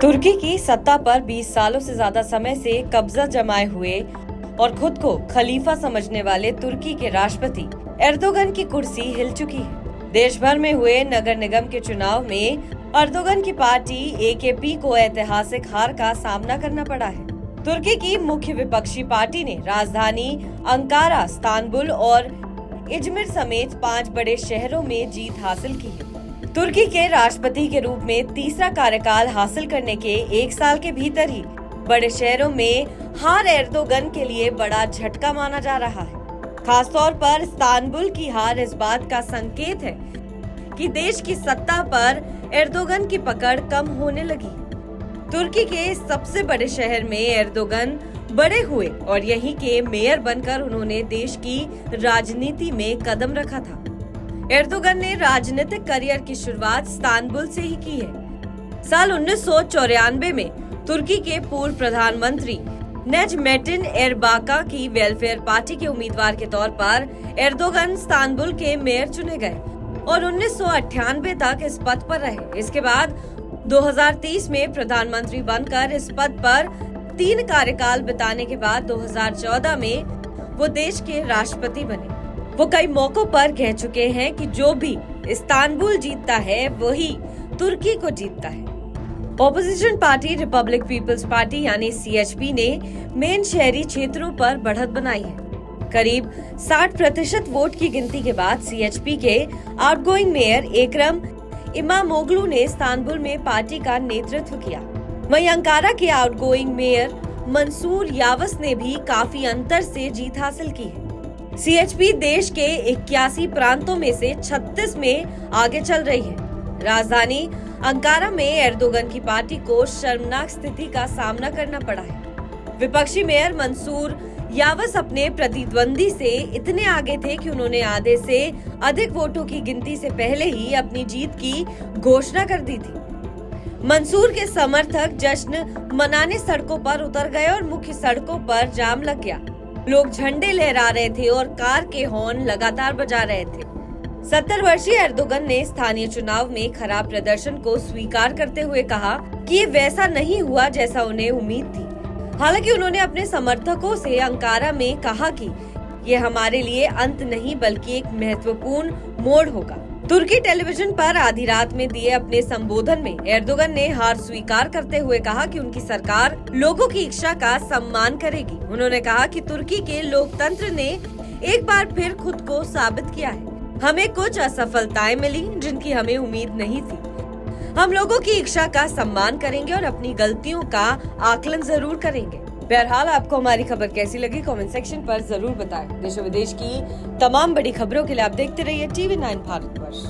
तुर्की की सत्ता पर 20 सालों से ज्यादा समय से कब्जा जमाए हुए और खुद को खलीफा समझने वाले तुर्की के राष्ट्रपति एर्दोगन की कुर्सी हिल चुकी है। देश भर में हुए नगर निगम के चुनाव में एर्दोगन की पार्टी AKP को ऐतिहासिक हार का सामना करना पड़ा है। तुर्की की मुख्य विपक्षी पार्टी ने राजधानी अंकारा, इस्तांबुल और इजमिर समेत 5 बड़े शहरों में जीत हासिल की है। तुर्की के राष्ट्रपति के रूप में तीसरा कार्यकाल हासिल करने के 1 साल के भीतर ही बड़े शहरों में हार एर्दोगन के लिए बड़ा झटका माना जा रहा है। खासतौर पर इस्तांबुल की हार इस बात का संकेत है कि देश की सत्ता पर एर्दोगन की पकड़ कम होने लगी। तुर्की के सबसे बड़े शहर में एर्दोगन बड़े हुए और यहीं के मेयर बनकर उन्होंने देश की राजनीति में कदम रखा था। एर्दोगन ने राजनीतिक करियर की शुरुआत इस्तांबुल से ही की है। साल 1994 में तुर्की के पूर्व प्रधानमंत्री नेजमेटिन एरबाका की वेलफेयर पार्टी के उम्मीदवार के तौर पर एर्दोगन इस्तांबुल के मेयर चुने गए और 1998 तक इस पद पर रहे। इसके बाद 2030 में प्रधानमंत्री बनकर इस पद पर 3 कार्यकाल बिताने के बाद 2014 में वो देश के राष्ट्रपति बने। वो कई मौकों पर कह चुके हैं कि जो भी इस्तांबुल जीतता है वही तुर्की को जीतता है। Opposition party Republic People's Party यानी CHP ने मेन शहरी क्षेत्रों पर बढ़त बनाई है। करीब 60% वोट की गिनती के बाद CHP के आउटगोइंग मेयर एकरम इमामोग्लू ने इस्तांबुल में पार्टी का नेतृत्व किया। वहीं अंकारा के आउटगोइंग मेयर मंसूर यावस ने भी काफी अंतर से जीत हासिल की है। CHP देश के 81 प्रांतों में से 36 में आगे चल रही है। राजधानी अंकारा में एर्दोगन की पार्टी को शर्मनाक स्थिति का सामना करना पड़ा है। विपक्षी मेयर मंसूर यावस अपने प्रतिद्वंदी से इतने आगे थे कि उन्होंने आधे से अधिक वोटों की गिनती से पहले ही अपनी जीत की घोषणा कर दी थी। मंसूर के समर्थक जश्न मनाने सड़कों पर उतर गए और मुख्य सड़कों पर जाम लग गया। लोग झंडे लहरा रहे थे और कार के हॉर्न लगातार बजा रहे थे। 70 वर्षीय एर्दोगन ने स्थानीय चुनाव में खराब प्रदर्शन को स्वीकार करते हुए कहा कि ये वैसा नहीं हुआ जैसा उन्हें उम्मीद थी। हालांकि उन्होंने अपने समर्थकों से अंकारा में कहा कि ये हमारे लिए अंत नहीं बल्कि एक महत्वपूर्ण मोड़ होगा। तुर्की टेलीविजन पर आधी रात में दिए अपने संबोधन में एर्दोगन ने हार स्वीकार करते हुए कहा कि उनकी सरकार लोगों की इच्छा का सम्मान करेगी। उन्होंने कहा कि तुर्की के लोकतंत्र ने एक बार फिर खुद को साबित किया है। हमें कुछ असफलताएं मिली जिनकी हमें उम्मीद नहीं थी। हम लोगों की इच्छा का सम्मान करेंगे और अपनी गलतियों का आकलन जरूर करेंगे। बहरहाल आपको हमारी खबर कैसी लगी कमेंट सेक्शन पर जरूर बताएं। देश और विदेश की तमाम बड़ी खबरों के लिए आप देखते रहिए TV9 भारतवर्ष।